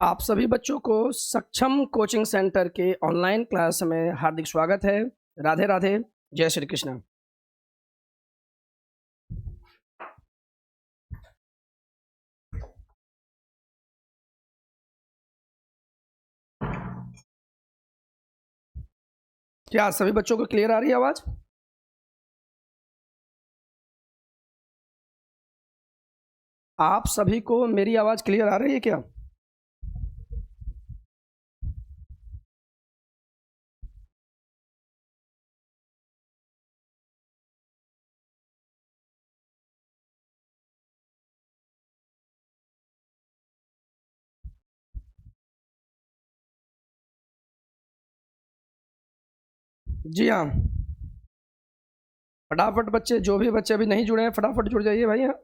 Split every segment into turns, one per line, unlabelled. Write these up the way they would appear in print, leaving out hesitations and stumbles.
आप सभी बच्चों को सक्षम कोचिंग सेंटर के ऑनलाइन क्लास में हार्दिक स्वागत है। राधे राधे, जय श्री कृष्ण। क्या सभी बच्चों को क्लियर आ रही है आवाज? आप सभी को मेरी आवाज क्लियर आ रही है क्या? जी हाँ, फटाफट बच्चे, जो भी बच्चे अभी नहीं जुड़े हैं फटाफट जुड़ जाइए भाई। हाँ,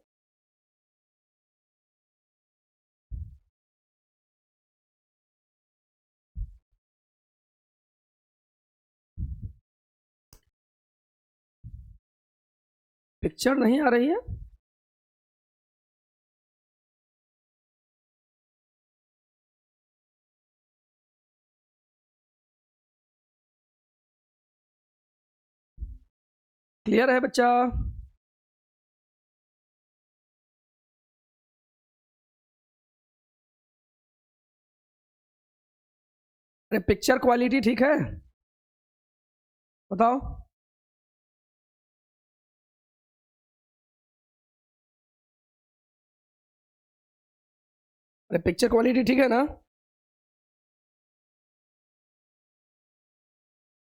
पिक्चर नहीं आ रही है? क्लियर है बच्चा? अरे पिक्चर क्वालिटी ठीक है? बताओ। अरे पिक्चर क्वालिटी ठीक है ना?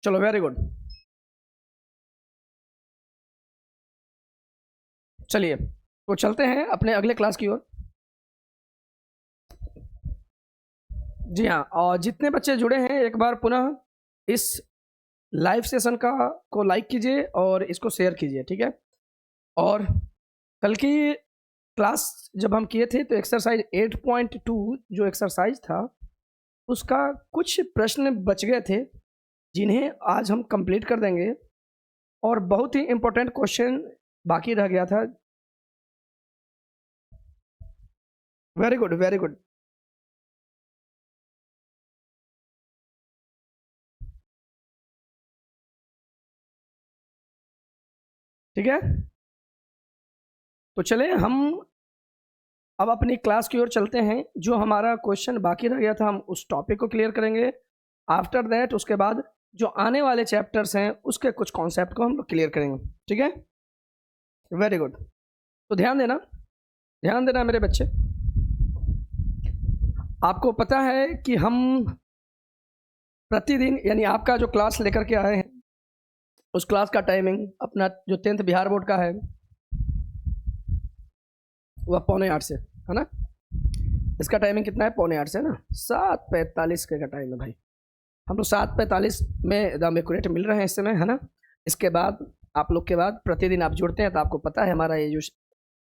चलो, वेरी गुड। चलिए, तो चलते हैं अपने अगले क्लास की ओर। जी हाँ, और जितने बच्चे जुड़े हैं एक बार पुनः इस लाइव सेशन का को लाइक कीजिए और इसको शेयर कीजिए, ठीक है। और कल की क्लास जब हम किए थे तो एक्सरसाइज 8.2 जो एक्सरसाइज था उसका कुछ प्रश्न बच गए थे जिन्हें आज हम कंप्लीट कर देंगे, और बहुत ही इम्पोर्टेंट क्वेश्चन बाकी रह गया था। Very good, very good. ठीक है, तो चले हम अब अपनी क्लास की ओर चलते हैं। जो हमारा क्वेश्चन बाकी रह गया था हम उस टॉपिक को क्लियर करेंगे। आफ्टर दैट उसके बाद जो आने वाले चैप्टर्स हैं उसके कुछ कॉन्सेप्ट को हम लोग क्लियर करेंगे, ठीक है। Very good. तो ध्यान देना, ध्यान देना मेरे बच्चे। आपको पता है कि हम प्रतिदिन यानी आपका जो क्लास लेकर के आए हैं उस क्लास का टाइमिंग अपना जो 10th बिहार बोर्ड का है वह 7:45 से है ना। इसका टाइमिंग कितना है? 7:45 से ना 7:45 का टाइम है भाई। हम लोग 7:45 में एकदम एक्यूरेट मिल रहे हैं इस समय, है ना। इसके बाद आप लोग के बाद प्रतिदिन आप जुड़ते हैं तो आपको पता है हमारा ये जो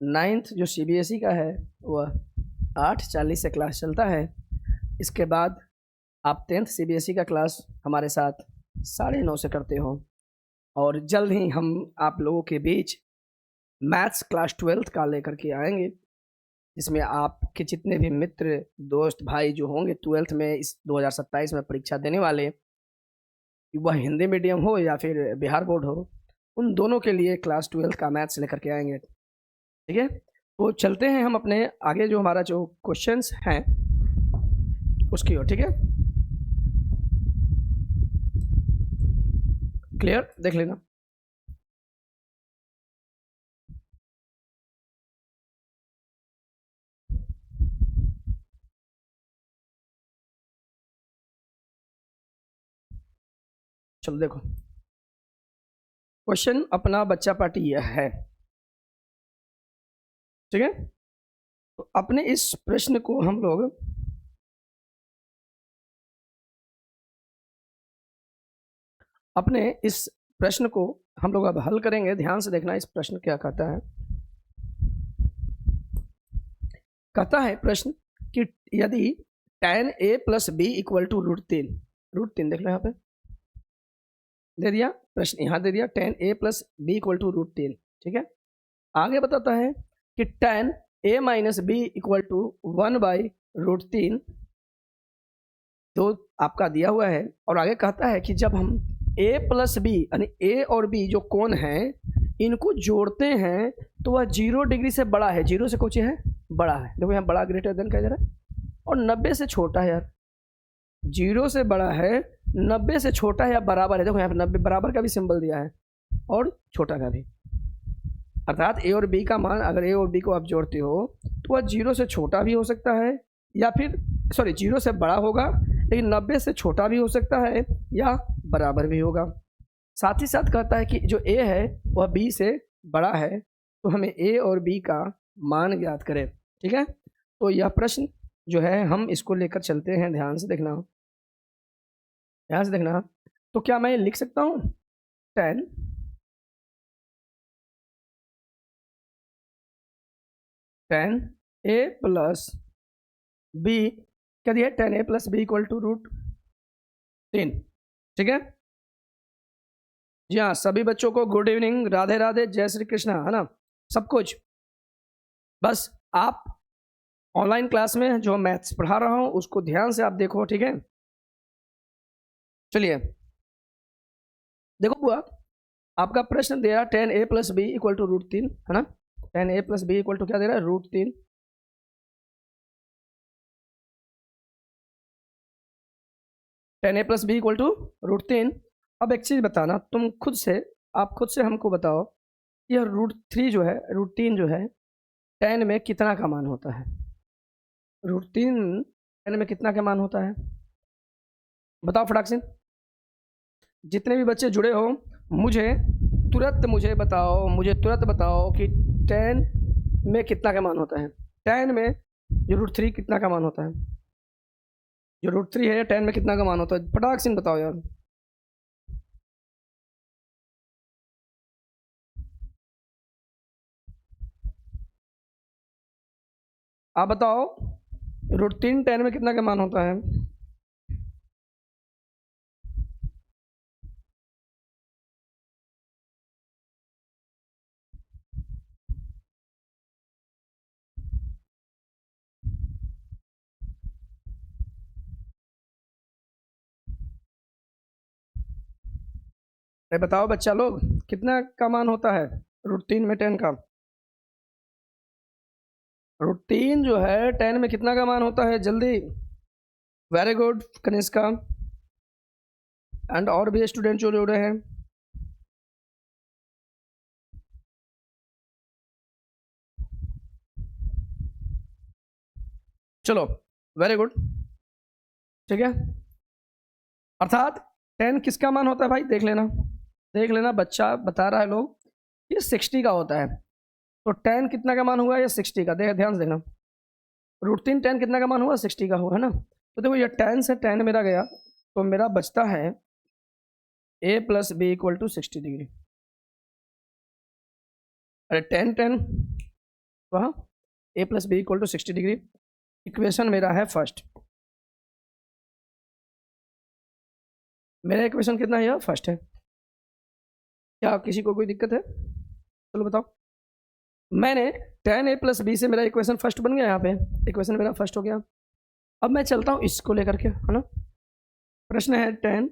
9th जो CBSE का है वह 8:40 से क्लास चलता है। इसके बाद आप 10th CBSE का क्लास हमारे साथ 9:30 से करते हो, और जल्द ही हम आप लोगों के बीच मैथ्स क्लास 12th का लेकर के आएंगे, जिसमें आपके जितने भी मित्र दोस्त भाई जो होंगे 12th में इस 2027 में परीक्षा देने वाले, वह हिंदी मीडियम हो या फिर बिहार बोर्ड हो, उन दोनों के लिए क्लास 12th का मैथ्स लेकर के आएंगे, ठीक है। तो चलते हैं हम अपने आगे जो हमारा जो क्वेश्चंस हैं उसकी ओर, ठीक है। क्लियर? देख लेना। चलो देखो, क्वेश्चन अपना बच्चा पार्टी यह है, ठीक है। तो अपने इस प्रश्न को हम लोग अब हल करेंगे। ध्यान से देखना इस प्रश्न क्या कहता है। कहता है प्रश्न कि यदि tan a plus B equal to √3 देख लो यहाँ पे दे दिया, प्रश्न यहाँ दे दिया tan a plus B equal to √3, ठीक है। आगे बताता है कि tan a minus B equal to 1/√3 तो आपका दिया हुआ है और आगे कहता है कि जब हम a प्लस बी यानी a और b जो कोण हैं इनको जोड़ते हैं तो वह 0 डिग्री से बड़ा है, 0 से कुछ है बड़ा है। देखो यहाँ बड़ा ग्रेटर देन कह जा रहा है और 90 से छोटा है यार, 0 से बड़ा है 90 से छोटा है या बराबर है। देखो यहाँ पे 90 बराबर का भी सिंबल दिया है और छोटा का भी, अर्थात a और b का मान अगर a और b को आप जोड़ते हो तो वह 0 से छोटा भी हो सकता है या फिर 0 से बड़ा होगा, लेकिन 90 से छोटा भी हो सकता है या बराबर भी होगा। साथ ही साथ कहता है कि जो a है वह b से बड़ा है, तो हमें a और b का मान ज्ञात करें। ठीक है, तो यह प्रश्न जो है हम इसको लेकर चलते हैं, ध्यान से देखना, ध्यान से देखना। तो क्या मैं लिख सकता हूँ 10 a प्लस b, क्या दिया है 10 a plus B equal to √3। ठीक है जी हाँ, सभी बच्चों को गुड इवनिंग, राधे राधे, जय श्री कृष्णा, है ना सब कुछ। बस आप ऑनलाइन क्लास में जो मैथ्स पढ़ा रहा हूँ उसको ध्यान से आप देखो। ठीक है, चलिए देखो बुआ, आपका प्रश्न दिया 10 a plus B equal to √3, है ना। 10 a plus B equal to क्या दे रहा है √3। 10 a plus B equal to √3। अब एक चीज़ बताना, तुम खुद से, आप खुद से हमको बताओ, यह √3 जो है, √3 जो है 10 में कितना का मान होता है? √3 10 में कितना का मान होता है बताओ फटाक से। जितने भी बच्चे जुड़े हो मुझे तुरंत बताओ कि 10 में कितना का मान होता है। 10 में जो √3 कितना का मान होता है, जो √3 है 10 में कितना का मान होता है, फटाक से बताओ यार। आप बताओ √3 10 में कितना का मान होता है? अरे बताओ बच्चा लोग, कितना का मान होता है √3 में 10 का? √3 जो है 10 में कितना का मान होता है, जल्दी। वेरी गुड कनिष्का, एंड और भी स्टूडेंट जो जुड़े हैं। चलो वेरी गुड, ठीक है। अर्थात 10 किसका मान होता है भाई, देख लेना बच्चा बता रहा है लोग, ये 60 का होता है। तो 10 कितना का मान हुआ, ये 60 का, ध्यान से देखना। √3 10 कितना का मान हुआ, 60 का हुआ, है ना। तो देखो ये 10 से 10 मेरा गया, तो मेरा बचता है a plus B equal to 60 degree. अरे 10 वहाँ a plus B equal to 60 degree, equation मेरा है फर्स्ट। मेरा इक्वेशन कितना है, फर्स्ट है। क्या किसी को कोई दिक्कत है? चलो बताओ। मैंने 10 a प्लस बी से मेरा इक्वेशन फर्स्ट बन गया, यहाँ पे इक्वेशन मेरा फर्स्ट हो गया। अब मैं चलता हूँ इसको लेकर के, है ना। प्रश्न है 10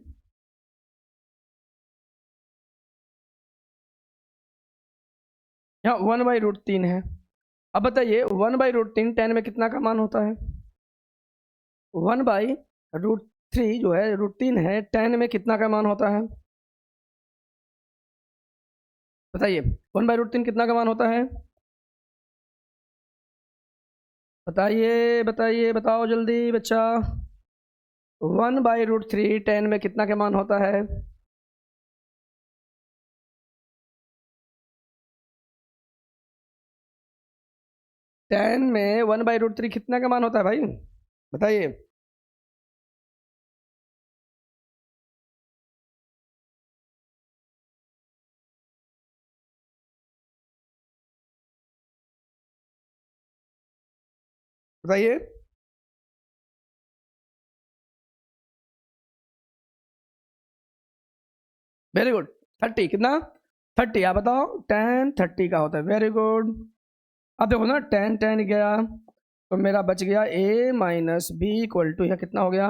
यहाँ 1/√3 है। अब बताइए 1/√3 10 में कितना का मान होता है? 1/√3 जो है √3 है 10 में कितना का मान होता है बताइए। 1/√3 कितना का मान होता है, बताओ जल्दी बच्चा। 1/√3 10 में कितना का मान होता है? टेन में 1/√3 कितना का मान होता है भाई, बताइए। बताइए। वेरी गुड, 30 कितना, 30, आप बताओ। 10 30 का होता है, वेरी गुड। अब देखो ना 10 10 गया तो मेरा बच गया a minus B equal to, यह कितना हो गया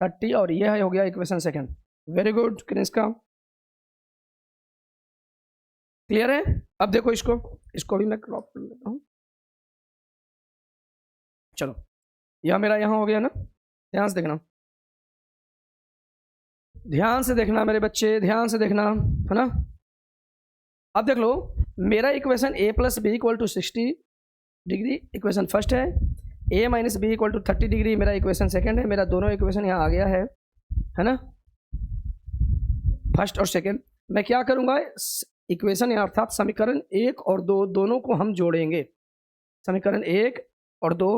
30 और ये हो गया equation second. Very good Kanishka, clear है। अब देखो इसको भी मैं क्रॉप कर लेता हूँ। चलो यह मेरा यहाँ हो गया ना, ध्यान से देखना, ध्यान से देखना मेरे बच्चे, ध्यान से देखना, है ना। अब देख लो, मेरा equation a plus B equal to 60 degree equation first है, a minus B equal to 30 degree मेरा इक्वेशन सेकंड है। मेरा दोनों इक्वेशन यहाँ आ गया है ना, फर्स्ट और सेकंड। मैं क्या करूँगा, इक्वेशन अर्थात समीकरण 1 और 2 दोनों को हम जोड़ेंगे। समीकरण 1 और 2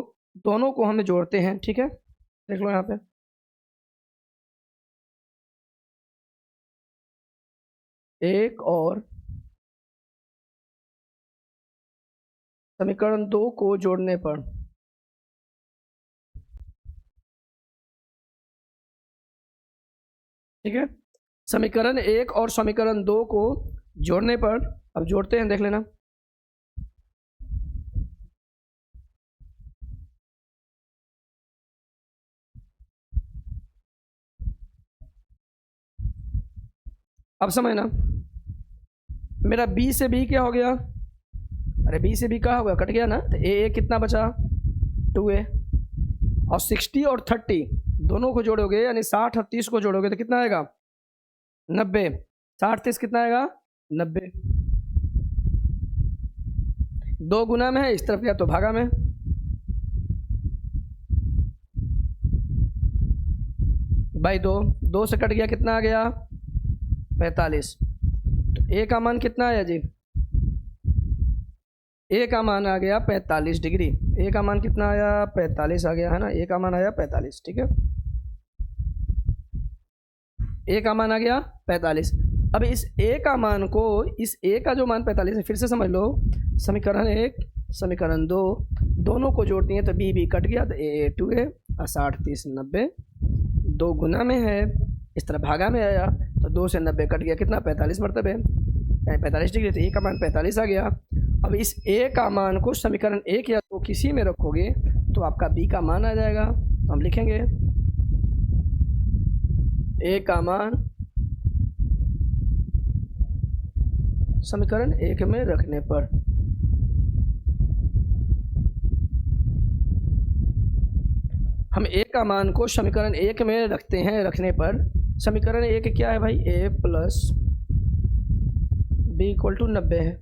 दोनों को हम जोड़ते हैं, ठीक है। देख लो यहाँ पे, एक और समीकरण 2 को जोड़ने पर ठीक है, समीकरण 1 और समीकरण 2 को जोड़ने पर, अब जोड़ते हैं, देख लेना। अब समझना, मेरा b से b क्या हो गया, अरे b से b क्या हो गया, कट गया ना, तो a कितना बचा 2a, और 60 और 30 दोनों को जोड़ोगे यानी 60 और 30 को जोड़ोगे तो कितना आएगा 90, 60 30 कितना आएगा 90। 2 गुना में है, इस तरफ गया तो भागा में, बाई 2 से कट गया, कितना आ गया 45। तो a का मान कितना आया जी, a का मान आ गया 45 डिग्री, a का मान कितना आया 45 आ गया, है ना, a का मान आया 45, ठीक है, a का मान आ गया 45। अब इस a का मान को, इस a का जो मान 45 है, फिर से समझ लो, समीकरण 1 समीकरण 2 दोनों को जोड़ती हैं तो b कट गया, तो a 2a और 60 30 90, 2 गुना में है, इस तरह भागा में आया, तो 2 से 90 कट गया, कितना 45 मरतबे 45 डिग्री, तो a का मान 45 आ गया। अब इस a का मान को समीकरण 1 या 2 किसी में रखोगे तो आपका b का मान आ जाएगा, तो हम लिखेंगे a का मान समीकरण 1 में रखने पर, हम a का मान को समीकरण 1 में रखते हैं, रखने पर समीकरण 1 क्या है भाई, a plus B equal to 90 है,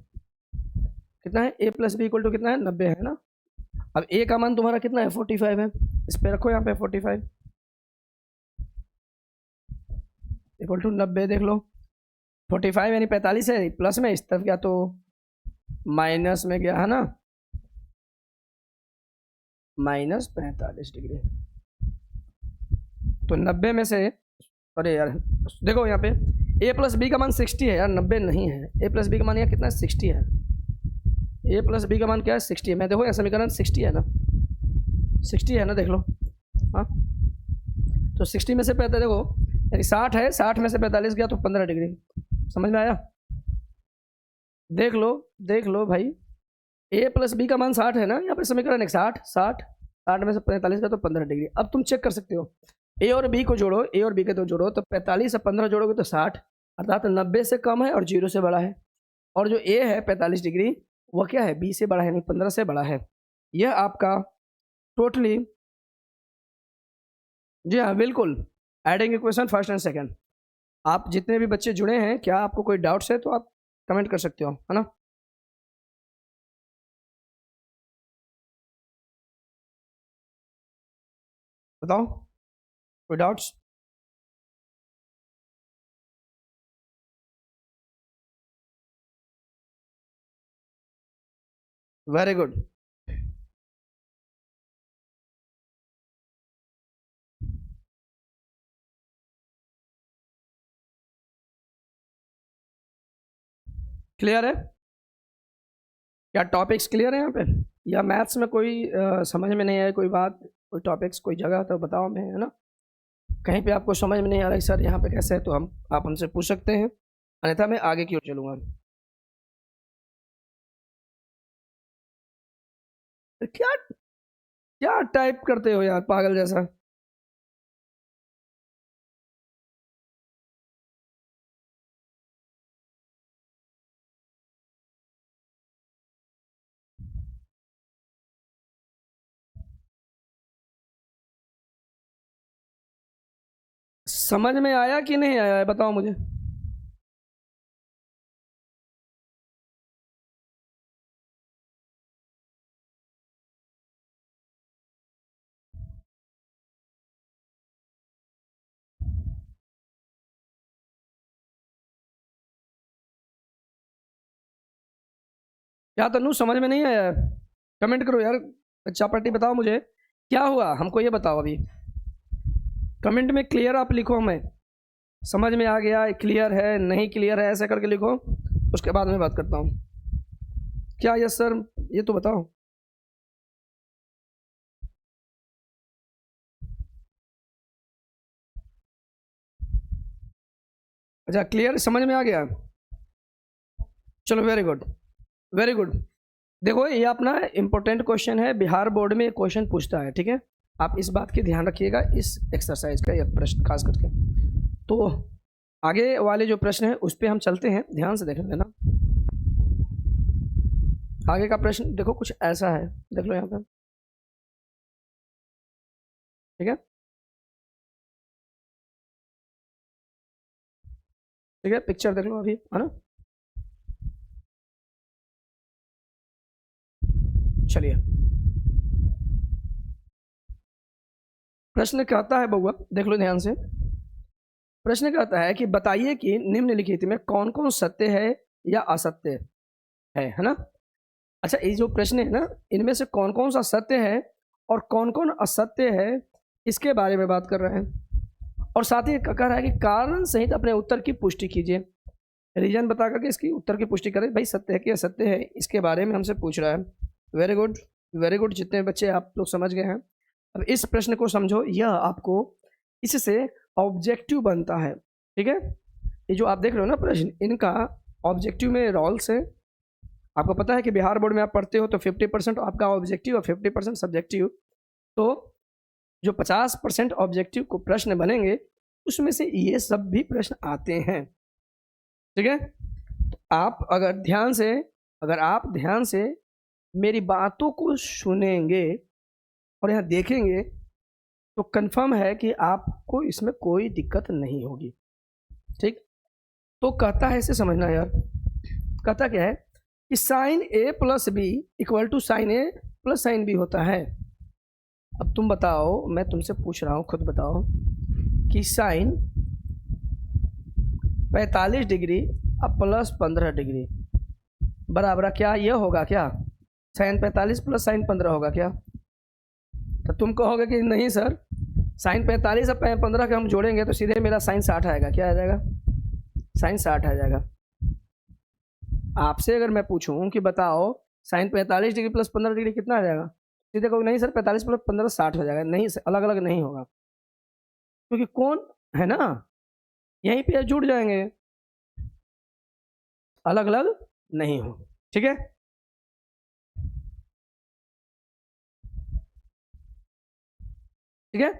कितना है a plus B equal to कितना है 90 है ना। अब a का मान तुम्हारा कितना है 45 है, इस पे रखो यहाँ पे 45 इक्वल टू 90, देख लो 45 यानी 45 है, प्लस में इस तरफ गया तो माइनस में गया, है ना, माइनस 45 डिग्री। तो 90 में से, अरे यार देखो यहाँ पे a प्लस बी का मान 60 है यार, 90 नहीं है, a प्लस बी का मान यहाँ कितना है 60 है, a प्लस बी का मान क्या है 60 है। मैं देखो यहाँ समीकरण 60 है ना, 60 है ना, देख लो, हाँ, तो 60 में से 45 देखो, यानी 60 है, 60 में से 45 गया तो 15 डिग्री, समझ में आया। देख लो भाई, a प्लस बी का मान 60 है ना, यहाँ पे समीकरण एक 60 में से 45 का तो 15 डिग्री। अब तुम चेक कर सकते हो, a और b को जोड़ो, a और b के तो जोड़ो, तो 45 और 15 जोड़ोगे तो 60, अर्थात 90 से कम है और 0 से बड़ा है, और जो a है 45 डिग्री वह क्या है b से बड़ा है, नहीं 15 से बड़ा है। यह आपका टोटली, जी हाँ बिल्कुल, adding equation first and second. आप जितने भी बच्चे जुड़े हैं, क्या आपको कोई डाउट्स है तो आप कमेंट कर सकते हो, है ना। बताओ कोई डाउट्स। वेरी गुड, क्लियर है, क्या टॉपिक्स क्लियर है यहाँ पे, या मैथ्स में कोई समझ में नहीं आया कोई बात, कोई टॉपिक्स कोई जगह तो बताओ हमें, है ना। कहीं पे आपको समझ में नहीं आ रहा है सर यहाँ पे कैसे है, तो हम आप हमसे पूछ सकते हैं, अन्यथा मैं आगे की ओर चलूँगा। क्या क्या टाइप करते हो यार पागल जैसा। समझ में आया कि नहीं आया है बताओ मुझे। क्या तनु समझ में नहीं आया? कमेंट करो यार, चापाटी बताओ मुझे क्या हुआ, हमको ये बताओ अभी। कमेंट में क्लियर आप लिखो, हमें समझ में आ गया, क्लियर है, नहीं क्लियर है, ऐसे करके लिखो, उसके बाद मैं बात करता हूँ। क्या यस सर, ये तो बताओ। अच्छा क्लियर, समझ में आ गया, चलो वेरी गुड, वेरी गुड। देखो ये अपना इंपॉर्टेंट क्वेश्चन है, बिहार बोर्ड में क्वेश्चन पूछता है, ठीक है। आप इस बात की ध्यान रखिएगा इस एक्सरसाइज का, यह प्रश्न खास करके। तो आगे वाले जो प्रश्न है उस पर हम चलते हैं, ध्यान से देख लेना। आगे का प्रश्न देखो कुछ ऐसा है, देख लो यहाँ पे, ठीक है, ठीक है, पिक्चर देख लो अभी, है ना। चलिए प्रश्न कहता है बउआ, देख लो ध्यान से। प्रश्न कहता है कि बताइए कि निम्नलिखित में कौन कौन सत्य है या असत्य है ना। अच्छा ये जो प्रश्न है ना, इनमें से कौन कौन सा सत्य है और कौन कौन असत्य है, इसके बारे में बात कर रहे हैं। और साथ ही कह रहा है कि कारण सहित अपने उत्तर की पुष्टि कीजिए, रीजन बता करके इसकी उत्तर की पुष्टि करें, भाई सत्य है कि असत्य है, इसके बारे में हमसे पूछ रहा है। वेरी गुड, वेरी गुड, जितने बच्चे आप लोग समझ गए हैं। अब इस प्रश्न को समझो, यह आपको इससे ऑब्जेक्टिव बनता है, ठीक है। ये जो आप देख रहे हो ना प्रश्न, इनका ऑब्जेक्टिव में रोल्स है। आपको पता है कि बिहार बोर्ड में आप पढ़ते हो तो 50% आपका ऑब्जेक्टिव और 50% सब्जेक्टिव, तो जो 50% ऑब्जेक्टिव को प्रश्न बनेंगे उसमें से ये सब भी प्रश्न आते हैं, ठीक है। तो आप अगर आप ध्यान से मेरी बातों को सुनेंगे और यहाँ देखेंगे तो कंफर्म है कि आपको इसमें कोई दिक्कत नहीं होगी, ठीक। तो कहता है, इसे समझना यार, कहता क्या है कि sine A plus B equal to sine A plus sine B होता है। अब तुम बताओ, मैं तुमसे पूछ रहा हूँ, खुद बताओ कि साइन 45 डिग्री अब प्लस 15 डिग्री बराबर क्या ये होगा क्या? साइन 45 प्लस साइन 15 होगा क्या? तो तुम कहोगे कि नहीं सर, साइन 45 और 15 के हम जोड़ेंगे तो सीधे मेरा साइन 60 आएगा। क्या आ जाएगा? साइन 60 आ जाएगा। आपसे अगर मैं पूछूं कि बताओ साइन 45 डिग्री प्लस 15 डिग्री कितना आ जाएगा, सीधे कहोगे नहीं सर 45 प्लस 15 60 हो जाएगा। नहीं, अलग अलग नहीं होगा, क्योंकि कौन है ना, यहीं पे जुड़ जाएंगे, अलग अलग नहीं हो, ठीक है। ठीक है,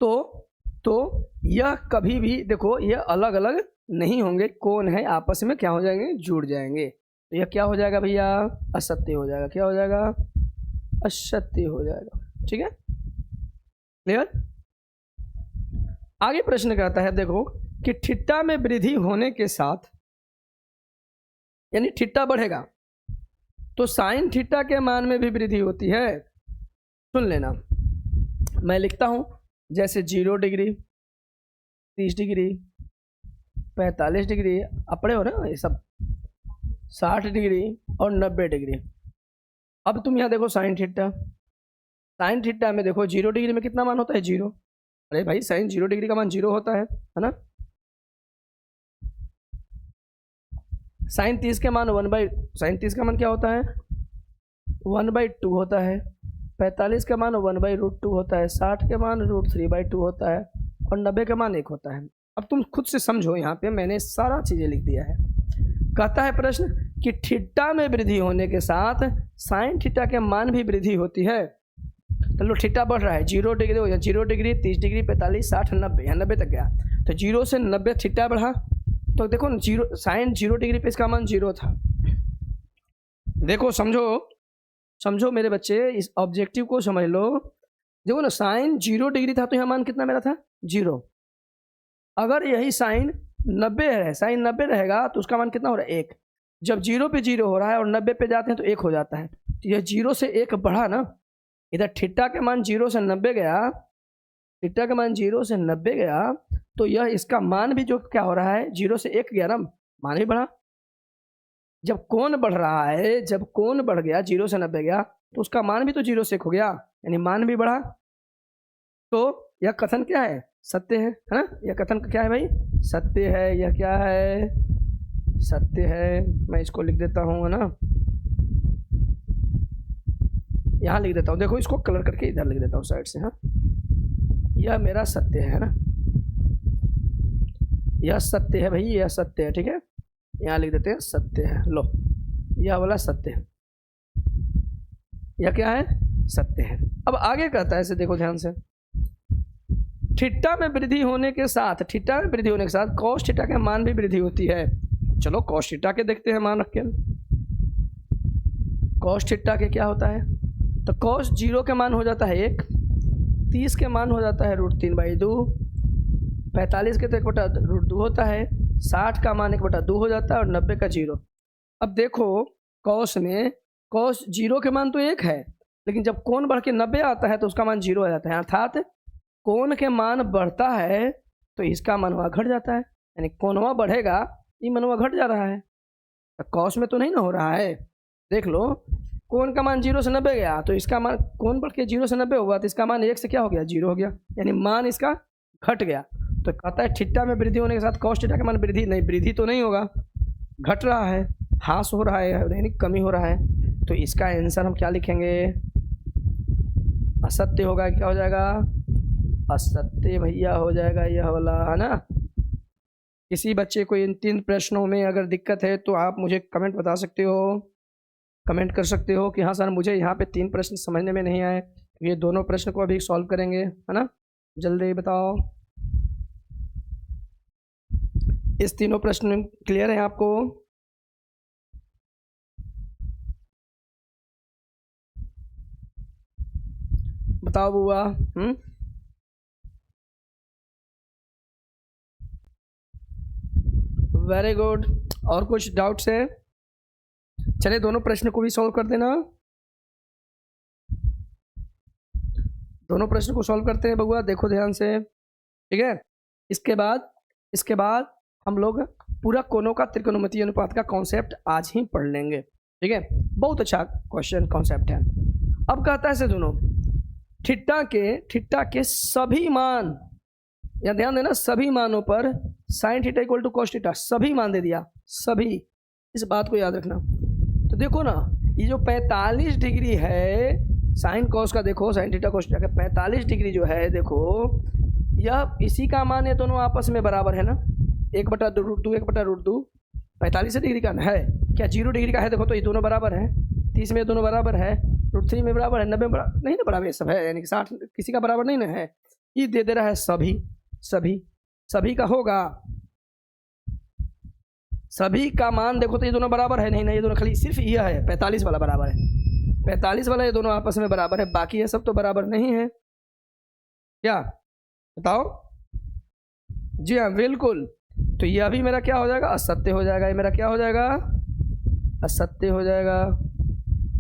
तो यह कभी भी देखो, यह अलग अलग नहीं होंगे, कौन है आपस में क्या हो जाएंगे, जुड़ जाएंगे। तो यह क्या हो जाएगा भैया, असत्य हो जाएगा। क्या हो जाएगा? असत्य हो जाएगा, ठीक है, क्लियर। आगे प्रश्न कहता है देखो कि थीटा में वृद्धि होने के साथ, यानी थीटा बढ़ेगा तो साइन थीटा के मान में भी वृद्धि होती है। सुन लेना, मैं लिखता हूं जैसे 0 डिग्री, 30 डिग्री, 45 डिग्री, अपड़े हो ना ये सब, 60 डिग्री और 90 डिग्री। अब तुम यहाँ देखो साइन थीटा, साइन थीटा में देखो 0 डिग्री में कितना मान होता है? 0। अरे भाई साइन 0 डिग्री का मान 0 होता है ना। साइन 30 के मान साइन 30 का मान क्या होता है? 1/2 होता है। 45 का मान 1/√2 होता है। 60 के मान √3/2 होता है और 90 का मान 1 होता है। अब तुम खुद से समझो, यहाँ पे मैंने सारा चीज़ें लिख दिया है। कहता है प्रश्न कि थीटा में वृद्धि होने के साथ साइन थीटा के मान भी वृद्धि होती है। तो लो थीटा बढ़ रहा है, 0 डिग्री हो या 0 डिग्री, 30 डिग्री, 45, 60, 90 या 90 तक गया, तो 0 से 90 थीटा बढ़ा। तो देखो 0 साइन 0 डिग्री पे इसका मान 0 था। देखो समझो मेरे बच्चे, इस ऑब्जेक्टिव को समझ लो। देखो ना, साइन 0 डिग्री था तो यहाँ मान कितना मेरा था? 0। अगर यही साइन 90 है, साइन 90 रहेगा तो उसका मान कितना हो रहा है 1। जब 0 पे 0 हो रहा है और 90 पे जाते हैं तो 1 हो जाता है। तो यह 0 से 1 बढ़ा ना, इधर थीटा के मान 0 से 90 गया, थीटा का मान 0 से 90 गया, तो यह इसका मान भी जो क्या हो रहा है 0 से 1 गया ना, मान भी बढ़ा। जब कोण बढ़ रहा है, जब कोण बढ़ गया 0 से 90 गया, तो उसका मान भी तो 0 से 1 हो गया, यानी मान भी बढ़ा। तो यह कथन क्या है, सत्य है ना। यह कथन क्या है भाई, सत्य है। यह क्या है, सत्य है। मैं इसको लिख देता हूँ, है ना, यहाँ लिख देता हूँ। देखो इसको कलर करके इधर लिख देता हूँ साइड से। हाँ, यह मेरा सत्य है ना, यह सत्य है भाई, यह सत्य है। ठीक है, यहाँ लिख देते हैं सत्य है। लो, यह वाला सत्य है, यह क्या है, सत्य है। अब आगे कहता है, इसे देखो ध्यान से, थीटा में वृद्धि होने के साथ, थीटा में वृद्धि होने के साथ कॉस थीटा के मान भी वृद्धि होती है। चलो कॉस थीटा के देखते हैं मान रख के। कॉस थीटा के क्या होता है, तो कॉस 0 के मान हो जाता है 1, 30 के मान हो जाता है √3/2, 45 के तो 1/√2 होता है, 60 का मान 1/2 हो जाता है और 90 का 0। अब देखो कॉस में, कॉस 0 के मान तो 1 है, लेकिन जब कोण बढ़ के 90 आता है तो उसका मान 0 हो जाता है। अर्थात कोण के मान बढ़ता है तो इसका मनवा घट जाता है, यानी कोणवा बढ़ेगा, ये मनवा घट जा रहा है। तो कॉस में तो नहीं ना हो रहा है। देख लो, कोण का मान 0 से 90 गया, तो इसका मान, कोण बढ़ के 0 से 90 होगा तो इसका मान 1 से क्या हो गया, 0 हो गया, यानी मान इसका घट गया। तो कहता है थीटा में वृद्धि होने के साथ कॉस थीटा का मान वृद्धि नहीं, वृद्धि तो नहीं होगा, घट रहा है, ह्रास हो रहा है, यानी कमी हो रहा है। तो इसका आंसर हम क्या लिखेंगे, असत्य होगा। क्या हो जाएगा, असत्य भैया हो जाएगा यह वाला, है ना। किसी बच्चे को इन 3 प्रश्नों में अगर दिक्कत है तो आप मुझे कमेंट बता सकते हो, कमेंट कर सकते हो कि हाँ सर मुझे यहाँ पे 3 प्रश्न समझने में नहीं आए, ये दोनों प्रश्न को अभी सॉल्व करेंगे, है ना। जल्दी बताओ, इस तीनों प्रश्न क्लियर है आपको। बताओ बुआ। Very good. और कुछ डाउट्स है, चलिए दोनों प्रश्न को भी सॉल्व कर देना। दोनों प्रश्न को सॉल्व करते हैं बबुआ, देखो ध्यान से। ठीक है, इसके बाद हम लोग पूरा कोनों का त्रिकोणमितीय अनुपात का कॉन्सेप्ट आज ही पढ़ लेंगे। ठीक है, बहुत अच्छा क्वेश्चन कॉन्सेप्ट है। अब कहता है से दोनों थीटा के सभी मान, या ध्यान देना सभी मानों पर sine theta equal to cos theta, सभी मान दे दिया, सभी, इस बात को याद रखना। तो देखो ना, ये जो 45 डिग्री है साइन कॉस का, देखो साइन थीटा कॉस थीटा का 45 डिग्री जो है, देखो यह इसी का मान, ये दोनों आपस में बराबर है ना, 1/√2 1/√2 45 डिग्री का है, क्या 0 डिग्री का है, देखो तो ये दोनों बराबर है, 30 में दोनों बराबर है, √3 में बराबर है, 90 में नहीं ना बराबर, ये सब है, यानी कि 60 किसी का बराबर नहीं ना है। ये दे रहा है सभी, सभी का होगा, सभी का मान देखो तो ये दोनों बराबर है, नहीं ये दोनों खाली सिर्फ यह है 45 वाला बराबर है, 45 वाला ये दोनों आपस में बराबर है, बाकी ये सब तो बराबर नहीं है। क्या बताओ, जी हाँ बिल्कुल। तो यह भी मेरा क्या हो जाएगा, असत्य हो जाएगा, ये मेरा क्या हो जाएगा, असत्य हो जाएगा।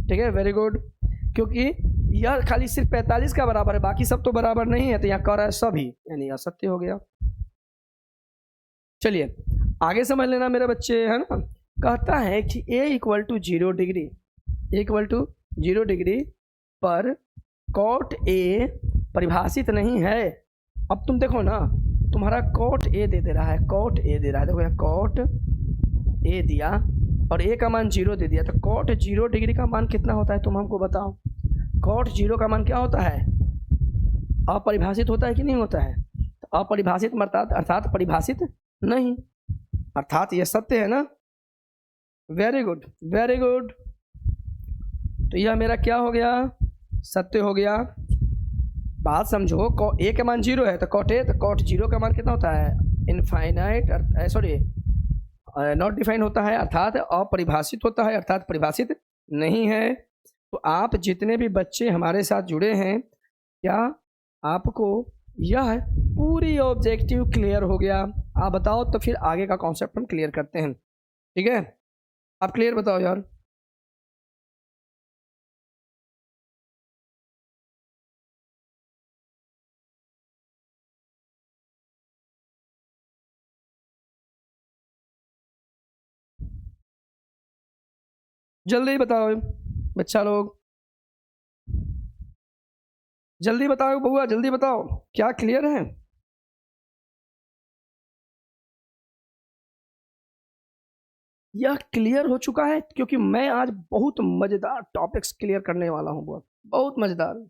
ठीक है, वेरी गुड, क्योंकि यह खाली सिर्फ 45 का बराबर है, बाकी सब तो बराबर नहीं है, तो यहाँ कह रहा है सभी, यानी असत्य हो गया। चलिए आगे समझ लेना मेरे बच्चे, है ना। कहता है कि a = 0 डिग्री, a = 0 डिग्री पर कॉट a परिभाषित नहीं है। अब तुम देखो ना, तुम्हारा कॉट a दे रहा है, कॉट a दे रहा है, देखो यहाँ कॉट a दिया और a का मान 0 दे दिया, तो कॉट 0 डिग्री का मान कितना होता है, तुम हमको बताओ। कॉट 0 का मान क्या होता है, अपरिभाषित होता है कि नहीं होता है, तो अपरिभाषित अर्थात परिभाषित नहीं, अर्थात यह सत्य है ना। Very good, very good. तो यह मेरा क्या हो गया, सत्य हो गया। बात समझो, a का मान 0 है तो कॉट a, तो कॉट 0 का मान कितना होता है, इनफाइनाइट, सॉरी नॉट डिफाइंड होता है, अर्थात अपरिभाषित होता है, अर्थात परिभाषित नहीं है। तो आप जितने भी बच्चे हमारे साथ जुड़े हैं, क्या आपको यह पूरी ऑब्जेक्टिव क्लियर हो गया। आप बताओ तो फिर आगे का कॉन्सेप्ट हम क्लियर करते हैं, ठीक है? आप क्लियर बताओ यार। जल्दी बताओ बच्चा लोग, जल्दी बताओ बउआ, जल्दी बताओ, क्या क्लियर है? यह क्लियर हो चुका है, क्योंकि मैं आज बहुत मजेदार टॉपिक्स क्लियर करने वाला हूँ, बहुत बहुत मजेदार।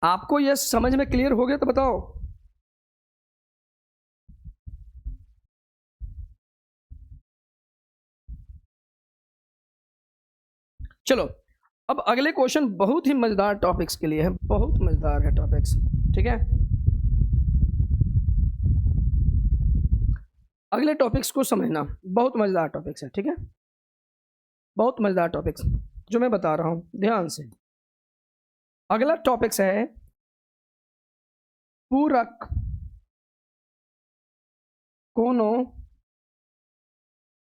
आपको यह समझ में क्लियर हो गया तो बताओ। चलो, अब अगले क्वेश्चन बहुत ही मजेदार टॉपिक्स के लिए है, बहुत मजेदार है टॉपिक्स, ठीक है? अगले टॉपिक्स को समझना, बहुत मजेदार टॉपिक्स है, ठीक है? बहुत मजेदार टॉपिक्स जो मैं बता रहा हूं, ध्यान से। अगला टॉपिक्स है पूरक कोणों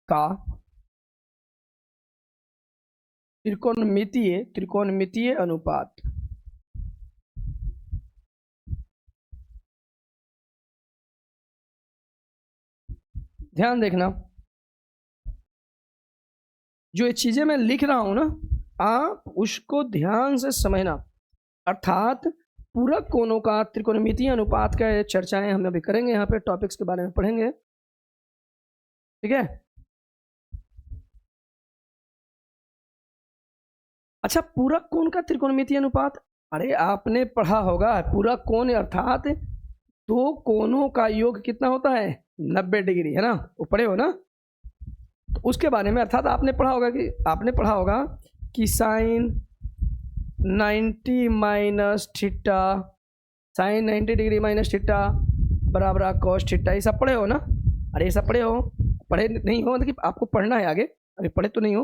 का त्रिकोणमितीय अनुपात। ध्यान देखना, जो ये चीजें मैं लिख रहा हूं ना, आप उसको ध्यान से समझना। अर्थात पूरक कोणों का त्रिकोणमितीय अनुपात का चर्चाएं हम अभी करेंगे, यहाँ पे टॉपिक्स के बारे में पढ़ेंगे, ठीक है? अच्छा, पूरक कोण का त्रिकोणमितीय अनुपात, अरे आपने पढ़ा होगा, पूरक कोण अर्थात दो कोणों का योग कितना होता है? 90 डिग्री, है ना? वो पढ़े हो ना? तो उसके बारे में, अर्थात आपने पढ़ा होगा कि sine 90 minus theta, sine 90 degree minus theta बराबर कॉस थीटा। ये सब पढ़े हो ना? अरे ये सब पढ़े हो? पढ़े नहीं हो मतलब आपको पढ़ना है आगे, अभी पढ़े तो नहीं हो।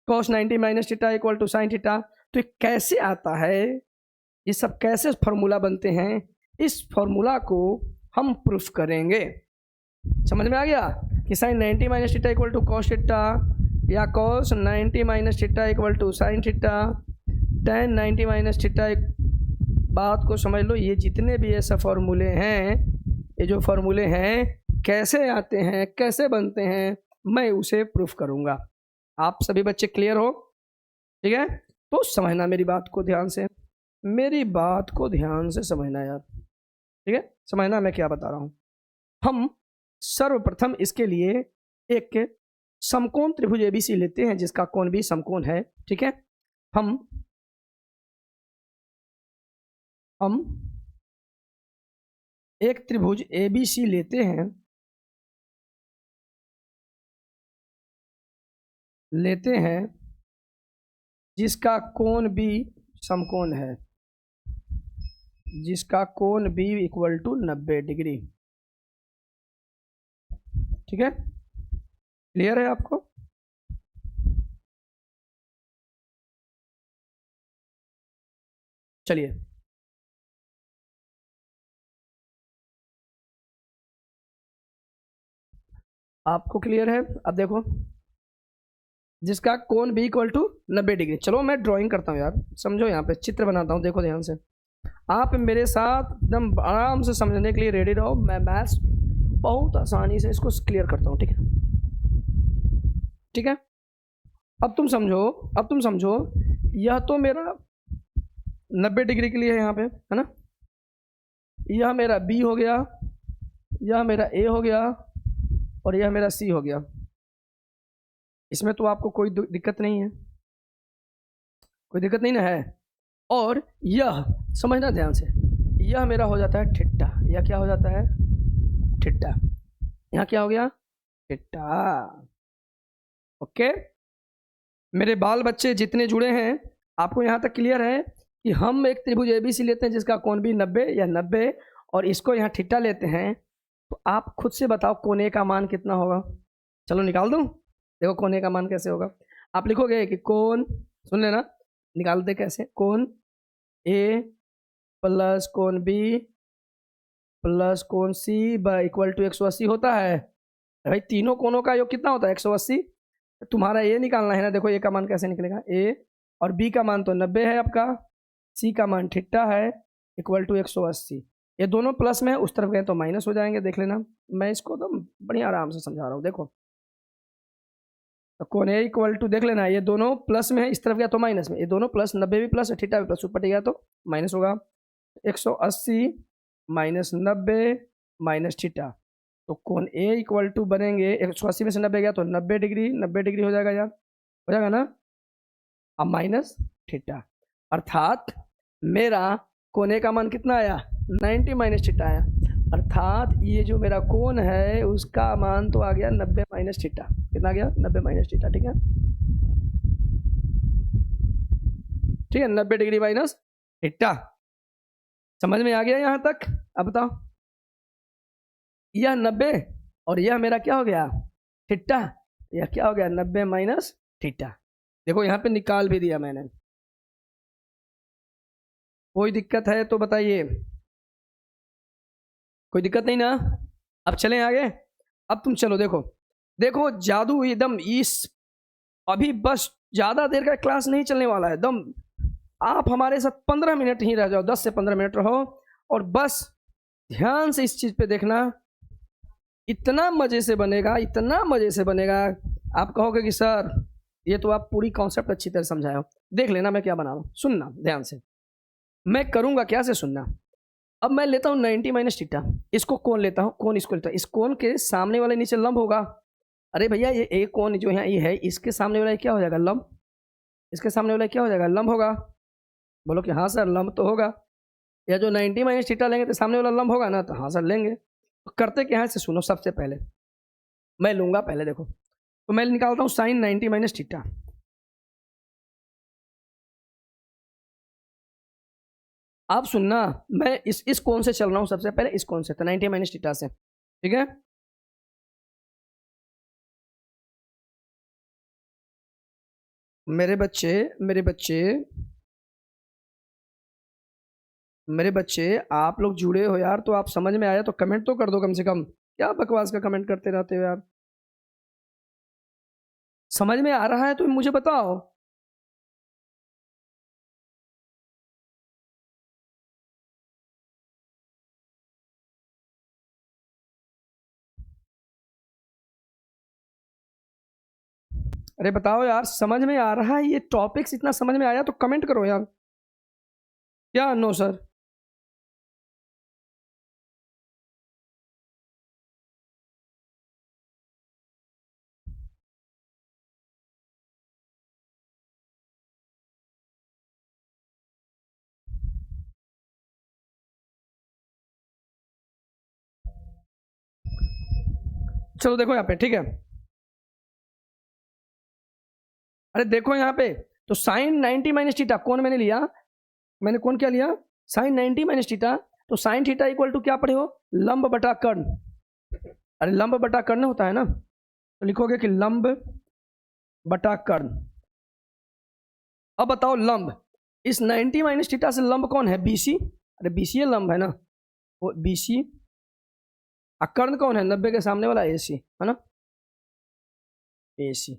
Cos 90 minus theta equal to sine theta. तो ये कैसे आता है, ये सब कैसे फॉर्मूला बनते हैं, इस फॉर्मूला को हम प्रूफ करेंगे। समझ में आ गया कि sine 90 minus theta equal to cos theta, या cos 90 minus theta equal to sine theta, tan 90 minus theta. बात को समझ लो, ये जितने भी ऐसे फॉर्मूले हैं, ये जो फॉर्मूले हैं कैसे आते हैं, कैसे बनते हैं, मैं उसे प्रूफ करूंगा। आप सभी बच्चे क्लियर हो? ठीक है, तो समझना मेरी बात को ध्यान से, मेरी बात को ध्यान से समझना यार, ठीक है? समझना मैं क्या बता रहा हूं। हम सर्वप्रथम इसके लिए एक समकोण त्रिभुज एबीसी लेते हैं, जिसका कोण भी समकोण है, ठीक है? हम एक त्रिभुज एबीसी लेते हैं, जिसका कोण भी समकोण है, जिसका कोण भी इक्वल टू 90 डिग्री, ठीक है? क्लियर है आपको? चलिए, आपको क्लियर है? अब देखो, जिसका कोण भी इक्वल टू 90 डिग्री। चलो मैं ड्राइंग करता हूँ यार, समझो, यहाँ पे चित्र बनाता हूँ, देखो ध्यान से। आप मेरे साथ एकदम आराम से समझने के लिए रेडी रहो, मैं मैथ्स बहुत आसानी से इसको क्लियर करता हूँ, ठीक है? ठीक है, अब तुम समझो, यह तो मेरा 90 डिग्री के लिए है यहाँ पे, है ना? यह मेरा बी हो गया, यह मेरा ए हो गया, और यह मेरा सी हो गया। इसमें तो आपको कोई दिक्कत नहीं है, कोई दिक्कत नहीं ना है? और यह समझना ध्यान से, यह मेरा हो जाता है थीटा, यह क्या हो जाता है? थीटा। यहाँ क्या हो गया? थीटा। ओके, मेरे बाल बच्चे जितने जुड़े हैं, आपको यहाँ तक क्लियर है कि हम एक त्रिभुज एबीसी लेते हैं जिसका कोण भी 90 या 90, और इसको यहाँ थीटा लेते हैं। तो आप खुद से बताओ कोने का मान कितना होगा? चलो निकाल दूं, देखो कोने का मान कैसे होगा। आप लिखोगे कि कोण, सुन लेना, निकालते कैसे? कोण ए प्लस कोण बी प्लस कोण सी इक्वल टू 180 होता है। भाई तीनों कोणों का योग कितना होता है 180। तुम्हारा ए निकालना है ना, देखो ए का मान कैसे निकलेगा, ए और बी का मान तो 90 है आपका, सी का मान थीटा है इक्वल टू 180। ये दोनों प्लस में है, उस तरफ गए तो माइनस हो जाएंगे, देख लेना। मैं इसको तो बढ़िया आराम से समझा रहा हूँ, देखो तो कोण ए इक्वल टू देख लेना, ये दोनों प्लस में है, इस तरफ गया तो माइनस में, ये दोनों प्लस, 90 भी प्लस थीटा भी प्लस, ऊपर गया तो माइनस होगा। 180 माइनस 90 माइनस थीटा, तो कोण ए इक्वल टू बनेंगे 180 में से 90 गया तो 90 डिग्री, 90 डिग्री हो जाएगा यार, हो जाएगा ना। अब माइनस थीटा, अर्थात मेरा कोण ए का मान कितना आया 90 माइनस थीटा आया, अर्थात ये जो मेरा कोण है उसका मान तो आ गया 90 माइनस थीटा। कितना गया 90 माइनस थीटा, ठीक है, ठीक है 90 डिग्री माइनस थीटा। समझ में आ गया यहाँ तक। अब बताओ यह 90 और यह मेरा क्या हो गया थीटा, यह क्या हो गया 90 माइनस थीटा। देखो यहाँ पे निकाल भी दिया मैंने, कोई दिक्कत है तो बताइए, कोई दिक्कत नहीं ना। अब चलें आगे, अब तुम चलो देखो, देखो जादू एकदम इस, अभी बस ज़्यादा देर का क्लास नहीं चलने वाला है एकदम, आप हमारे साथ 15 मिनट ही रह जाओ, 10 से 15 मिनट रहो और बस ध्यान से इस चीज़ पे देखना, इतना मज़े से बनेगा, इतना मज़े से बनेगा, आप कहोगे कि सर ये तो आप पूरी कॉन्सेप्ट अच्छी तरह समझाए हो। देख लेना मैं क्या बना रहा हूँ, सुनना ध्यान से, मैं करूँगा क्या से सुनना। अब मैं लेता हूँ 90 माइनस थीटा, इसको कौन लेता हूँ, कौन इसको लेता हूँ, इस कोण के सामने वाले नीचे लंब होगा। अरे भैया ये एक कोण जो है ये है, इसके सामने वाला क्या हो जाएगा लंब, इसके सामने वाला क्या हो जाएगा लंब होगा। बोलो कि हाँ सर लंब तो होगा, या जो 90 माइनस थीटा लेंगे तो सामने वाला लंब होगा ना, तो हाँ सर लेंगे। तो करते क्या है से सुनो, सबसे पहले मैं लूँगा, पहले देखो तो मैं निकालता हूँ साइन 90 माइनस थीटा। आप सुनना, मैं इस कोण से चल रहा हूँ, सबसे पहले इस कोण से, तो 90 माइनस थीटा से, ठीक है। मेरे बच्चे मेरे बच्चे मेरे बच्चे आप लोग जुड़े हो यार, तो आप समझ में आया तो कमेंट तो कर दो कम से कम, क्या बकवास का कमेंट करते रहते हो यार। समझ में आ रहा है तो मुझे बताओ। अरे बताओ यार, समझ में आ रहा है, ये टॉपिक्स इतना समझ में आया तो कमेंट करो यार। क्या नो सर, चलो देखो यहाँ पे, ठीक है। अरे देखो यहाँ पे, तो साइन 90 माइनस थीटा कौन मैंने लिया, मैंने कौन क्या लिया साइन 90 माइनस थीटा, तो साइन थीटा इक्वल टू क्या पढ़े हो लंब बटा कर्ण। अरे लंब बटा कर्ण होता है ना, तो लिखोगे कि लंब बटा कर्ण। अब बताओ लंब, इस 90 माइनस थीटा से लंब कौन है बीसी, अरे बीसी लंब है ना, वो बीसी। कर्ण कौन है 90 के सामने वाला एसी है ना, एसी।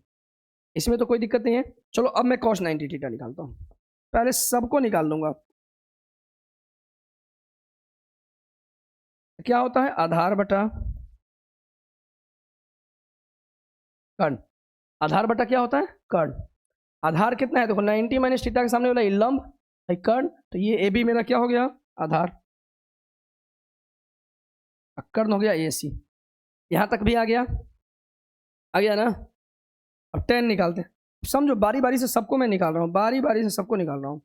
इसमें तो कोई दिक्कत नहीं है। चलो अब मैं कॉस 90 थीटा निकालता हूँ, पहले सबको निकाल लूंगा। क्या होता है आधार बटा कर्ण, आधार बटा क्या होता है कर्ण। आधार कितना है देखो 90 माइनस थीटा के सामने वाला ये लंब है कर्ण, तो ये ए बी मेरा क्या हो गया आधार, कर्ण हो गया ए सी। यहाँ तक भी आ गया ना। अब 10 निकालते हैं, समझो बारी बारी से सबको मैं निकाल रहा हूँ, बारी बारी से सबको निकाल रहा हूँ।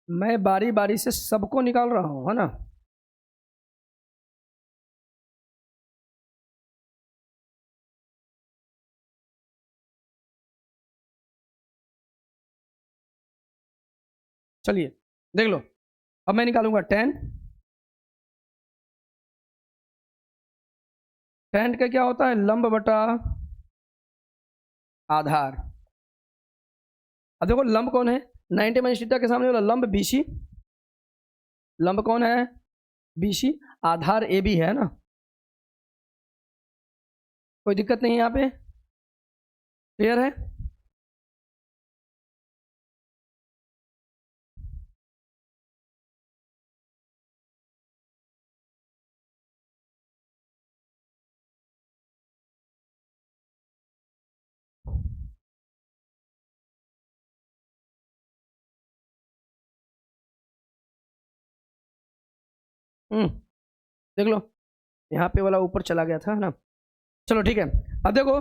मैं बारी बारी से सबको निकाल रहा हूँ, है ना। चलिए देख लो, अब मैं निकालूंगा 10, 10 का क्या होता है लंब बटा आधार। अब देखो लंब कौन है, 90 माइनस थीटा के सामने वाला लंब BC, लंब कौन है BC, आधार AB है ना, कोई दिक्कत नहीं है यहाँ पे, क्लियर है। देख लो यहाँ पे वाला ऊपर चला गया था ना, चलो ठीक है। अब देखो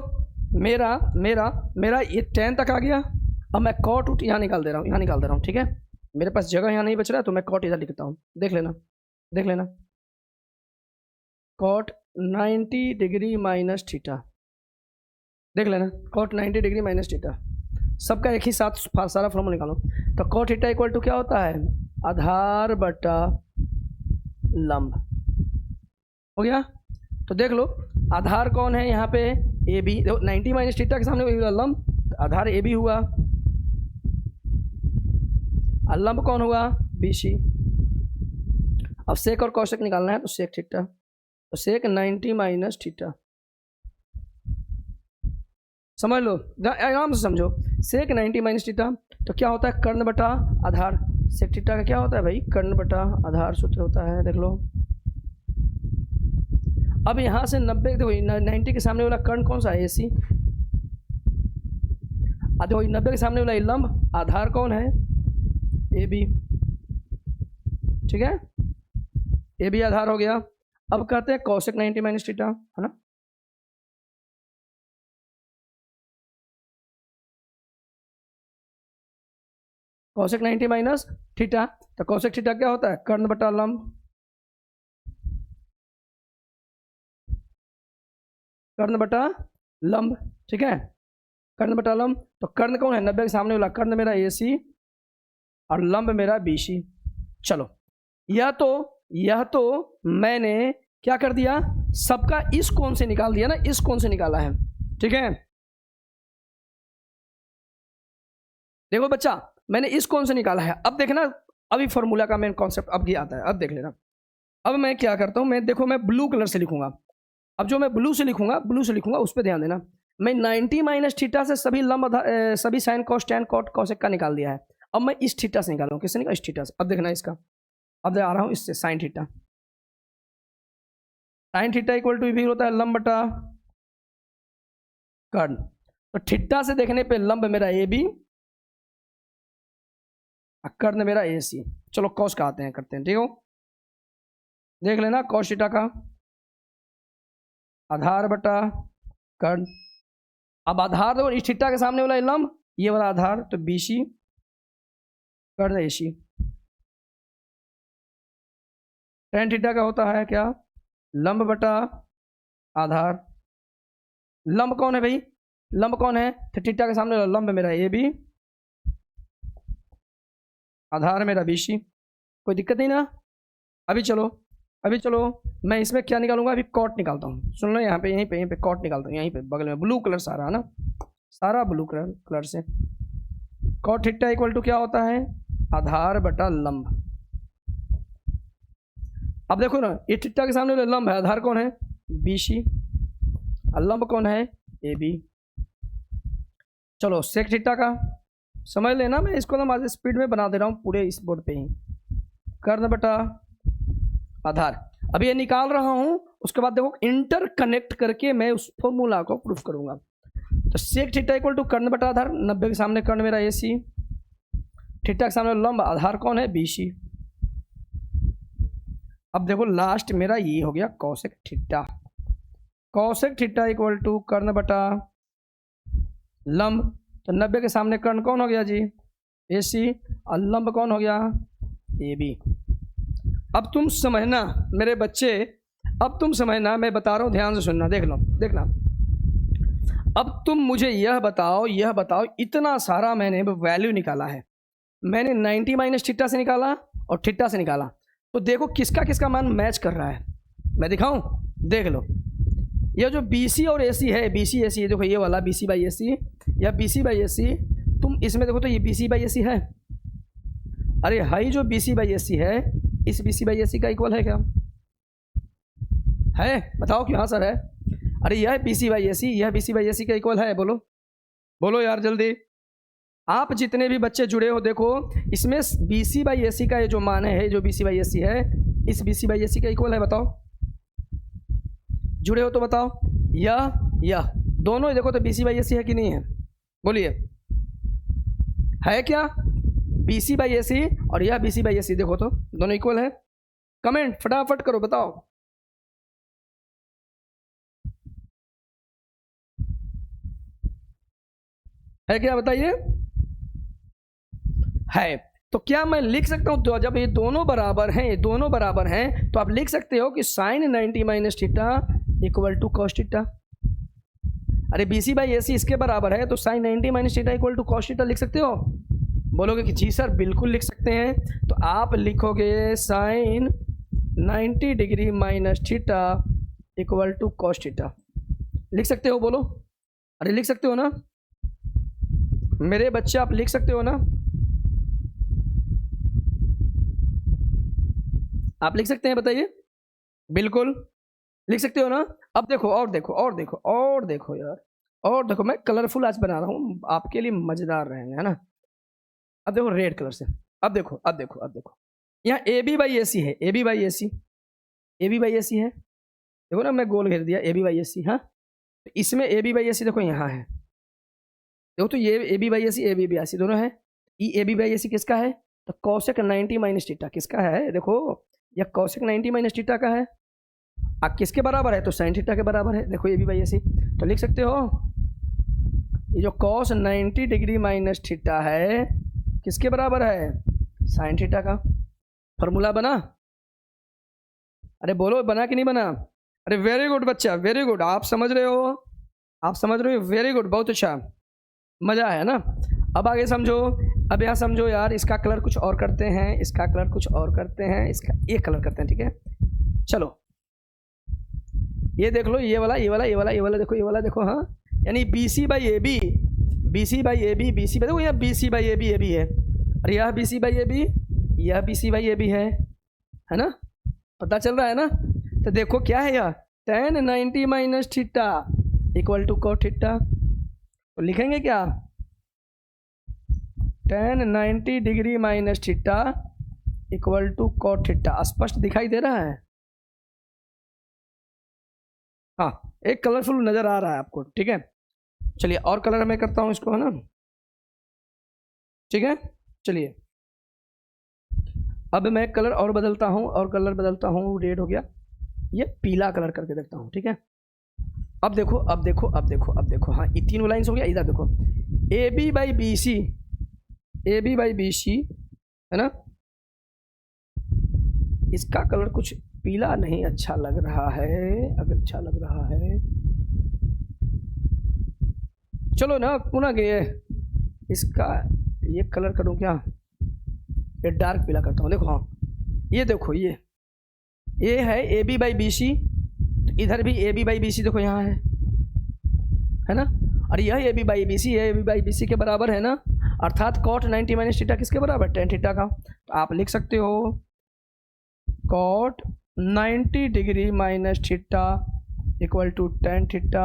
मेरा मेरा मेरा ये 10 तक आ गया, अब मैं कॉट उठ यहाँ निकाल दे रहा हूँ, यहाँ निकाल दे रहा हूँ, ठीक है। मेरे पास जगह यहाँ नहीं बच रहा है तो मैं कॉट इधर लिखता हूँ, देख लेना देख लेना, कॉट 90 डिग्री माइनस थीटा, देख लेना कॉट 90 डिग्री माइनस थीटा, सबका एक ही साथ सारा फॉर्मूला निकालो। तो कॉट थीटा इक्वल टू क्या होता है, आधार बटा लंब, हो गया। तो देख लो आधार कौन है यहाँ पे, ए बी, 90 माइनस थीटा के सामने लंब, आधार ए बी हुआ, और लंब कौन हुआ BC। अब सेक और कौशिक निकालना है तो सेक थीटा, तो सेक 90 माइनस थीटा, समझ लो आराम से समझो, सेक 90 माइनस थीटा तो क्या होता है, कर्ण बटा आधार। सेक थीटा का क्या होता है भाई, कर्ण बटा आधार सूत्र होता है, देख लो। अब यहाँ से 90 देखो 90 के सामने वाला कर्ण कौन सा है, AC। देखो 90 के सामने वाला लंब, आधार कौन है AB, ठीक है, AB आधार हो गया। अब कहते हैं कौशिक 90 माइनस थीटा, है ना, कौशिक 90 माइनस थीटा, तो कौशिक थीटा क्या होता है, कर्ण बटा लंब, कर्ण बटा लंब, ठीक है, कर्ण बटा लंब। तो कर्ण कौन है, 90 के सामने वाला कर्ण मेरा AC और लंब मेरा BC। चलो यह तो मैंने क्या कर दिया, सबका इस कोण से निकाल दिया ना, इस कोण से निकाला है, ठीक है। देखो बच्चा मैंने इस कोण से निकाला है, अब देखना अभी फॉर्मूला का मेन कॉन्सेप्ट अब ये आता है, अब देख लेना। अब मैं क्या करता हूँ, मैं देखो मैं ब्लू कलर से लिखूंगा, अब जो मैं ब्लू से लिखूंगा उस पर ध्यान देना। मैं 90 माइनस थीटा से सभी लंब सभी sine cos tan cot cosec का निकाल दिया है, अब मैं इस थीटा से निकालूँ, किससे निकाल, इस थीटा से। अब देखना इसका, अब आ रहा हूँ इससे, sine theta, sine theta equal to भी होता है लंब बटा कर्ण। तो थीटा से देखने पे लंब मेरा AB, कर्ण मेरा AC। चलो कॉस का आते हैं, करते हैं, ठीक हो, देख लेना कॉस थीटा का आधार बटा कर्ण। अब आधार देखो इस थीटा के सामने वाला लंब, ये वाला आधार, तो BC कर्ण AC। tan थीटा का होता है क्या, लंब बटा आधार। लंब कौन है भाई, लंब कौन है, तो थीटा के सामने वाला लंब मेरा AB, आधार मेरा BC, कोई दिक्कत नहीं ना। अभी चलो मैं इसमें क्या निकालूंगा, अभी कॉट निकालता हूँ, सुन लो यहाँ पे, यहीं पे कॉट निकालता हूँ, यहीं पे बगल में ब्लू कलर सारा है ना, सारा ब्लू कलर से। कॉट थीटा इक्वल टू क्या होता है, आधार बटा लंब। अब देखो ना ये थीटा के सामने लंब है, आधार कौन है BC और लंब कौन है AB। चलो सेक थीटा का समझ लेना, मैं इसको ना आज स्पीड में बना दे रहा हूँ पूरे इस बोर्ड पे ही, कर्ण बटा आधार। अब ये निकाल रहा हूँ, उसके बाद देखो इंटर कनेक्ट करके मैं उस फॉर्मूला को प्रूफ करूंगा। तो सेक थीटा इक्वल टू कर्ण बटा आधार, 90 के सामने कर्ण मेरा AC, थीटा के सामने लंब आधार कौन है BC। अब देखो लास्ट मेरा ये हो गया कौशिक थीटा, कौशिक थीटा इक्वल टू कर्ण बटा लंब। तो 90 के सामने कर्ण कौन हो गया जी AC, और लंब कौन हो गया AB। अब तुम समझना मेरे बच्चे, अब तुम समझना, मैं बता रहा हूँ ध्यान से सुनना, देख लो देखना। अब तुम मुझे यह बताओ इतना सारा मैंने वैल्यू निकाला है, मैंने 90 माइनस थीटा से निकाला और थीटा से निकाला, तो देखो किसका किसका मान मैच कर रहा है, मैं दिखाऊं, देख लो। ये जो BC और AC है, BC AC देखो ये वाला BC बाई AC, या बी सी बाई ए सी, तुम इसमें देखो तो ये B C by A C है, अरे हाई जो B C by A C है इस बी सी बाई ए सी का इक्वल है क्या? है, बताओ क्यों? हाँ सर है। अरे यह बी सी बाई ए सी, यह बी सी बाई ए सी का इक्वल है, बोलो बोलो यार जल्दी। आप जितने भी बच्चे जुड़े हो देखो, इसमें बी सी बाई ए सी का ये जो मान है, जो B C by A C है इस बी सी बाई ए सी का इक्वल है, बताओ जुड़े हो तो बताओ। यह दोनों देखो तो B C by A C है कि नहीं है, बोलिए है क्या? बी सी बाई ए सी और यह बी सी बाई ए सी देखो तो दोनों इक्वल है। कमेंट फटाफट करो, बताओ। है क्या, बताइए। है तो क्या मैं लिख सकता हूं, तो जब ये दोनों बराबर हैं, ये दोनों बराबर हैं, तो आप लिख सकते हो कि sine 90 minus theta equal to cos theta. अरे B C by A C इसके बराबर है, तो sine 90 minus theta equal to cos theta लिख सकते हो। बोलोगे कि जी सर बिल्कुल लिख सकते हैं, तो आप लिखोगे sine 90 degree minus theta equal to cos theta. लिख सकते हो, बोलो। अरे लिख सकते हो ना मेरे बच्चे, आप लिख सकते हो ना? आप लिख सकते हैं, बताइए। बिल्कुल लिख सकते हो ना? अब देखो और देखो और देखो और देखो यार, और देखो मैं कलरफुल आज बना रहा हूँ आपके लिए, मजेदार रहेंगे, है ना। अब देखो रेड कलर से, अब देखो अब देखो अब देखो, यहाँ ए बी बाई ए सी है, A B by A C, A B by A C है, देखो ना मैं गोल घेर दिया, ए बी बाई ए सी। हाँ, तो इसमें ए बी बाई ए सी देखो यहाँ है, देखो तो ये A B by A C, A B by A C दोनों है। ए बी बाई ए सी किसका है? तो कॉसेक 90 माइनस थीटा किसका है? देखो यह कॉसेक 90 माइनस थीटा का है। आप किसके बराबर है? तो साइन थीटा के बराबर है। देखो ए बी बाई ए सी, तो लिख सकते हो ये जो कॉस 90 डिग्री माइनस थीटा है किसके बराबर है? साइन थीटा का। फॉर्मूला बना? अरे बोलो बना कि नहीं बना? अरे वेरी गुड बच्चा, वेरी गुड, आप समझ रहे हो, आप समझ रहे हो, वेरी गुड, बहुत अच्छा, मज़ा आया ना। अब आगे समझो, अब यहाँ समझो यार, इसका कलर कुछ और करते हैं, इसका कलर कुछ और करते हैं, इसका एक कलर करते हैं, ठीक है। चलो ये देख लो, ये वाला ये वाला ये वाला ये वाला देखो, ये वाला देखो। हाँ, यानी B C by A B, B C by A B, B C by, देखो यहाँ B C by A B है, और यह B C by A B, यह B C by A B है ना, पता चल रहा है ना। तो देखो क्या है यह, tan 90 minus theta equal to cot theta, तो लिखेंगे क्या? tan 90 degree minus theta equal to cot theta. स्पष्ट दिखाई दे रहा है? हाँ, एक कलरफुल नज़र आ रहा है आपको, ठीक है। चलिए और कलर मैं करता हूँ इसको, है ना, ठीक है। चलिए अब मैं कलर और बदलता हूँ, और कलर बदलता हूँ, रेड हो गया, ये पीला कलर करके देखता हूँ, ठीक है। अब देखो अब देखो अब देखो अब देखो, हाँ ये तीनों लाइन्स हो गया। इधर देखो A B by B C, A B by B C, है ना, इसका कलर कुछ पीला नहीं अच्छा लग रहा है, अगर अच्छा लग रहा है चलो ना पुनः गए, इसका ये कलर करूँ क्या? ये डार्क पीला करता हूँ। देखो हाँ, ये देखो ये है A B by B C, तो इधर भी A B by B C देखो यहाँ है ना, और यह A B by B C, A B by B C के बराबर है ना, अर्थात कॉट 90 माइनस थीटा किसके बराबर? tan थीटा का। तो आप लिख सकते हो cot 90 degree minus theta equal to tan theta.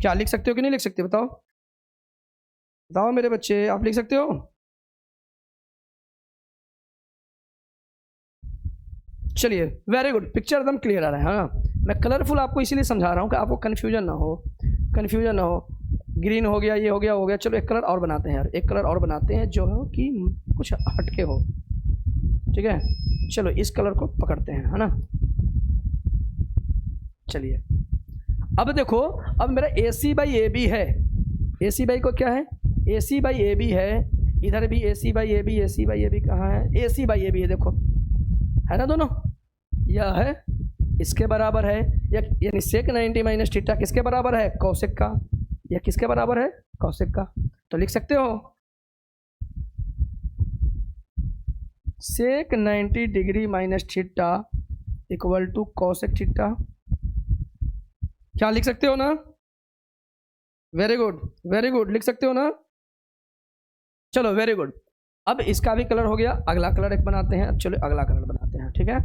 क्या लिख सकते हो कि नहीं लिख सकते? बताओ बताओ मेरे बच्चे, आप लिख सकते हो? चलिए वेरी गुड, पिक्चर एकदम क्लियर आ रहा है। हाँ, मैं कलरफुल आपको इसीलिए समझा रहा हूँ कि आपको कन्फ्यूजन ना हो, कन्फ्यूजन ना हो। ग्रीन हो गया, ये हो गया, हो गया। चलो एक कलर और बनाते हैं यार, एक कलर और बनाते हैं जो हो कि कुछ हटके हो, ठीक है। चलो इस कलर को पकड़ते हैं, है ना। चलिए अब देखो, अब मेरा ए सी बाई ए बी है, ए सी बाई को क्या है? ए सी बाई ए बी है, इधर भी A C by A B, A C by A B कहाँ है? ए सी बाई ए बी है, देखो है ना दोनों, यह है इसके बराबर है, यानी सेक 90 माइनस थीटा किसके बराबर है? कौशिक का। यह किसके बराबर है? कौशिक का। तो लिख सकते हो sec 90 degree minus theta equal to cosec theta. क्या लिख सकते हो ना? वेरी गुड, वेरी गुड, लिख सकते हो ना? चलो वेरी गुड। अब इसका भी कलर हो गया, अगला कलर एक बनाते हैं। अब चलो अगला कलर बनाते हैं, ठीक है।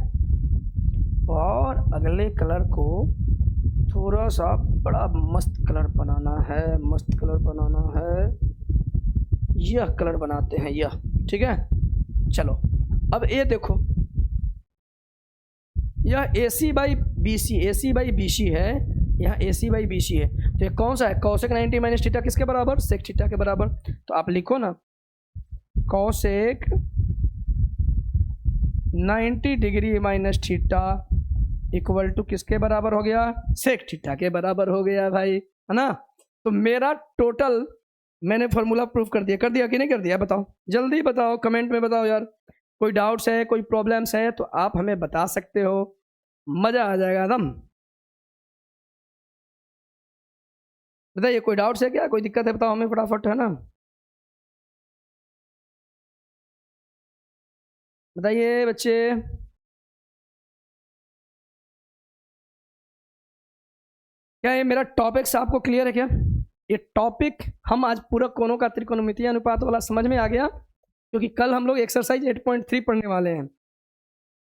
और अगले कलर को थोड़ा सा बड़ा मस्त कलर बनाना है, मस्त कलर बनाना है। यह कलर बनाते हैं, यह, ठीक है। चलो अब ये देखो, यह AC by BC, AC by BC है, यह AC बाई BC है। तो ये कौन सा है? कॉसेक 90 माइनस थीटा किसके बराबर? सेक थीटा के बराबर। तो आप लिखो ना, cosec 90 degree minus theta equal to किसके बराबर हो गया? सेक थीटा के बराबर हो गया भाई, है ना। तो मेरा टोटल मैंने फॉर्मूला प्रूफ कर दिया कि नहीं कर दिया? बताओ, जल्दी बताओ, कमेंट में बताओ यार। कोई डाउट्स है, कोई प्रॉब्लम्स है तो आप हमें बता सकते हो, मज़ा आ जाएगा एकदम। बताइए, कोई डाउट्स है क्या? कोई दिक्कत है बताओ हमें फटाफट, है ना। बताइए बच्चे। क्या ये मेरा टॉपिक्स आपको क्लियर है क्या? ये टॉपिक हम आज पूरा कोनों का त्रिकोणमितीय अनुपात वाला समझ में आ गया, क्योंकि कल हम लोग एक्सरसाइज 8.3 पढ़ने वाले हैं,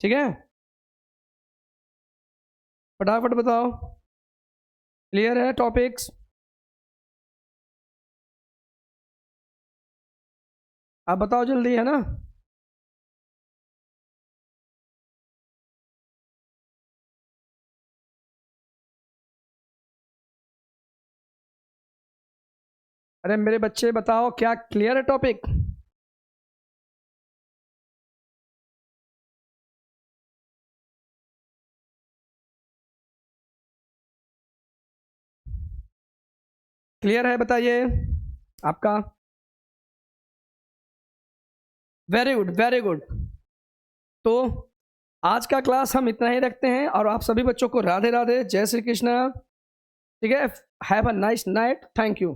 ठीक है। फटाफट बताओ, क्लियर है टॉपिक्स? आप बताओ जल्दी, है ना। अरे मेरे बच्चे बताओ, क्या क्लियर है टॉपिक? क्लियर है बताइए आपका। Very good, very good. तो आज का क्लास हम इतना ही रखते हैं, और आप सभी बच्चों को राधे राधे, जय श्री कृष्ण, ठीक है। Have a nice night, thank you.